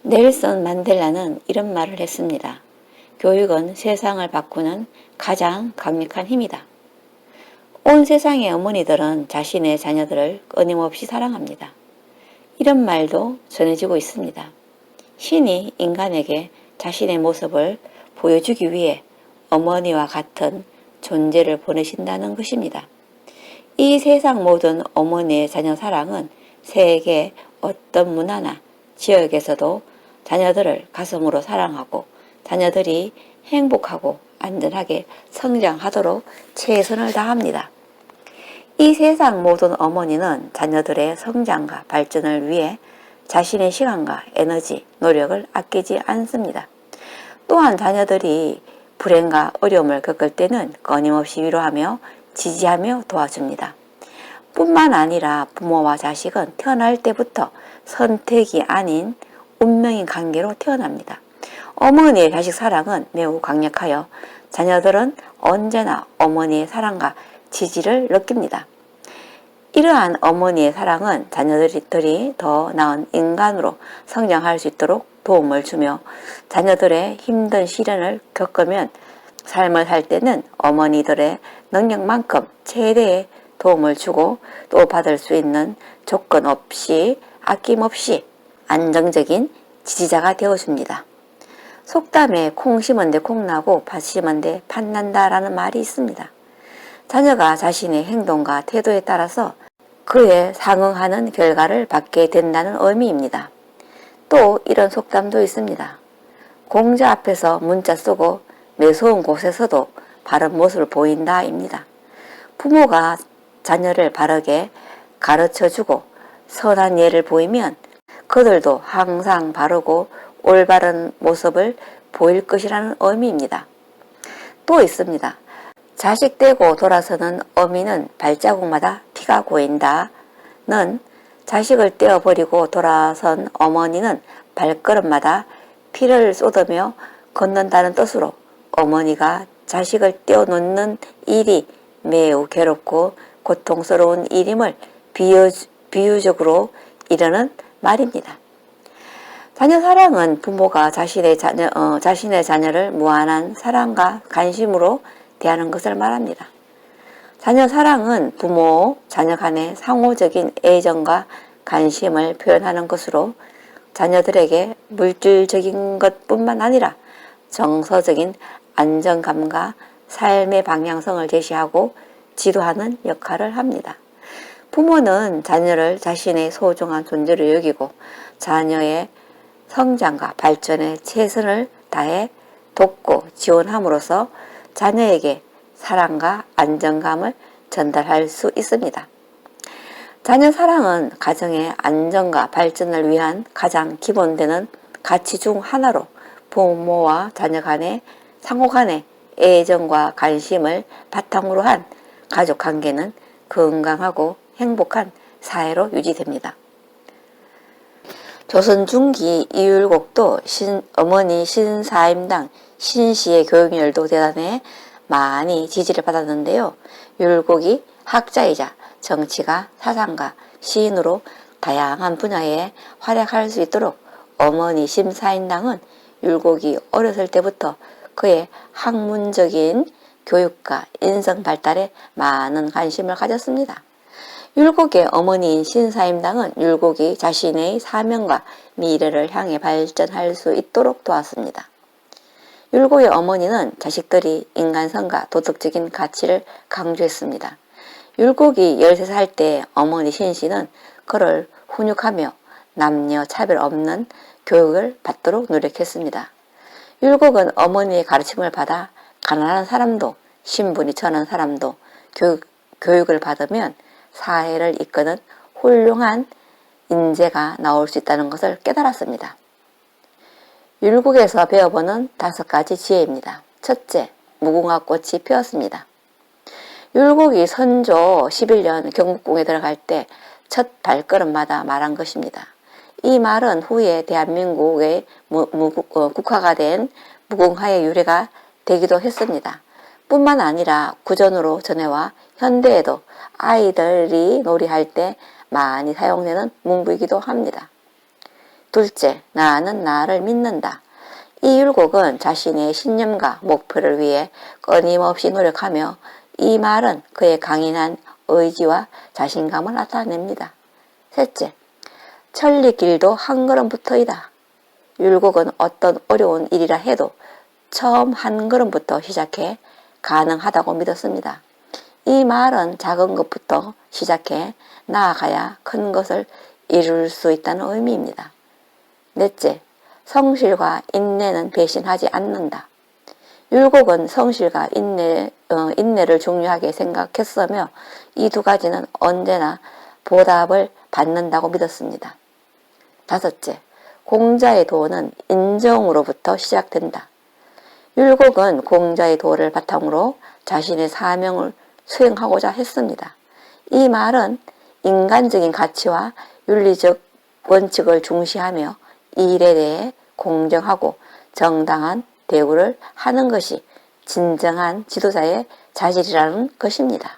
넬슨 만델라는 이런 말을 했습니다. 교육은 세상을 바꾸는 가장 강력한 힘이다. 온 세상의 어머니들은 자신의 자녀들을 끊임없이 사랑합니다. 이런 말도 전해지고 있습니다. 신이 인간에게 자신의 모습을 보여주기 위해 어머니와 같은 존재를 보내신다는 것입니다. 이 세상 모든 어머니의 자녀 사랑은 세계 어떤 문화나 지역에서도 자녀들을 가슴으로 사랑하고 자녀들이 행복하고 안전하게 성장하도록 최선을 다합니다. 이 세상 모든 어머니는 자녀들의 성장과 발전을 위해 자신의 시간과 에너지, 노력을 아끼지 않습니다. 또한 자녀들이 불행과 어려움을 겪을 때는 끊임없이 위로하며 지지하며 도와줍니다. 뿐만 아니라 부모와 자식은 태어날 때부터 선택이 아닌 운명인 관계로 태어납니다. 어머니의 자식 사랑은 매우 강력하여 자녀들은 언제나 어머니의 사랑과 지지를 느낍니다. 이러한 어머니의 사랑은 자녀들이 더 나은 인간으로 성장할 수 있도록 도움을 주며 자녀들의 힘든 시련을 겪으면 삶을 살 때는 어머니들의 능력만큼 최대의 도움을 주고 또 받을 수 있는 조건 없이 아낌없이 안정적인 지지자가 되어줍니다. 속담에 콩 심은 데 콩 나고 팥 심은 데 팥 난다라는 말이 있습니다. 자녀가 자신의 행동과 태도에 따라서 그에 상응하는 결과를 받게 된다는 의미입니다. 또 이런 속담도 있습니다. 공자 앞에서 문자 쓰고 매서운 곳에서도 바른 모습을 보인다입니다. 부모가 자녀를 바르게 가르쳐주고 선한 예를 보이면 그들도 항상 바르고 올바른 모습을 보일 것이라는 의미입니다. 또 있습니다. 자식 떼고 돌아서는 어미는 발자국마다 피가 고인다는 자식을 떼어버리고 돌아선 어머니는 발걸음마다 피를 쏟으며 걷는다는 뜻으로 어머니가 자식을 떼어놓는 일이 매우 괴롭고 고통스러운 일임을 비유적으로 이르는 말입니다. 자녀 사랑은 부모가 자신의 자녀를 무한한 사랑과 관심으로 대하는 것을 말합니다. 자녀 사랑은 부모, 자녀 간의 상호적인 애정과 관심을 표현하는 것으로 자녀들에게 물질적인 것뿐만 아니라 정서적인 안정감과 삶의 방향성을 제시하고 지도하는 역할을 합니다. 부모는 자녀를 자신의 소중한 존재로 여기고 자녀의 성장과 발전에 최선을 다해 돕고 지원함으로써 자녀에게 사랑과 안정감을 전달할 수 있습니다. 자녀 사랑은 가정의 안정과 발전을 위한 가장 기본되는 가치 중 하나로 부모와 자녀 간의 상호 간의 애정과 관심을 바탕으로 한 가족 관계는 건강하고 행복한 사회로 유지됩니다. 조선 중기 이율곡도 어머니 신사임당 신씨의 교육열도 대단해 많이 지지를 받았는데요. 율곡이 학자이자 정치가 사상가, 시인으로 다양한 분야에 활약할 수 있도록 어머니 심사임당은 율곡이 어렸을 때부터 그의 학문적인 교육과 인성 발달에 많은 관심을 가졌습니다. 율곡의 어머니인 신사임당은 율곡이 자신의 사명과 미래를 향해 발전할 수 있도록 도왔습니다. 율곡의 어머니는 자식들이 인간성과 도덕적인 가치를 강조했습니다. 율곡이 13살 때 어머니 신씨는 그를 훈육하며 남녀 차별 없는 교육을 받도록 노력했습니다. 율곡은 어머니의 가르침을 받아 가난한 사람도 신분이 저는 사람도 교육을 받으면 사회를 이끄는 훌륭한 인재가 나올 수 있다는 것을 깨달았습니다. 율곡에서 배워보는 5가지 지혜입니다. 첫째, 무궁화 꽃이 피었습니다. 율곡이 선조 11년 경복궁에 들어갈 때 첫 발걸음마다 말한 것입니다. 이 말은 후에 대한민국의 국화가 된 무궁화의 유래가 되기도 했습니다. 뿐만 아니라 구전으로 전해와 현대에도 아이들이 놀이할 때 많이 사용되는 문구이기도 합니다. 둘째, 나는 나를 믿는다. 이 율곡은 자신의 신념과 목표를 위해 끊임없이 노력하며 이 말은 그의 강인한 의지와 자신감을 나타냅니다. 셋째, 천리길도 한 걸음부터이다. 율곡은 어떤 어려운 일이라 해도 처음 한 걸음부터 시작해 가능하다고 믿었습니다. 이 말은 작은 것부터 시작해 나아가야 큰 것을 이룰 수 있다는 의미입니다. 넷째, 성실과 인내는 배신하지 않는다. 율곡은 성실과 인내를 중요하게 생각했으며 이 두 가지는 언제나 보답을 받는다고 믿었습니다. 다섯째, 공자의 도는 인정으로부터 시작된다. 율곡은 공자의 도를 바탕으로 자신의 사명을 수행하고자 했습니다. 이 말은 인간적인 가치와 윤리적 원칙을 중시하며 이 일에 대해 공정하고 정당한 대우를 하는 것이 진정한 지도자의 자질이라는 것입니다.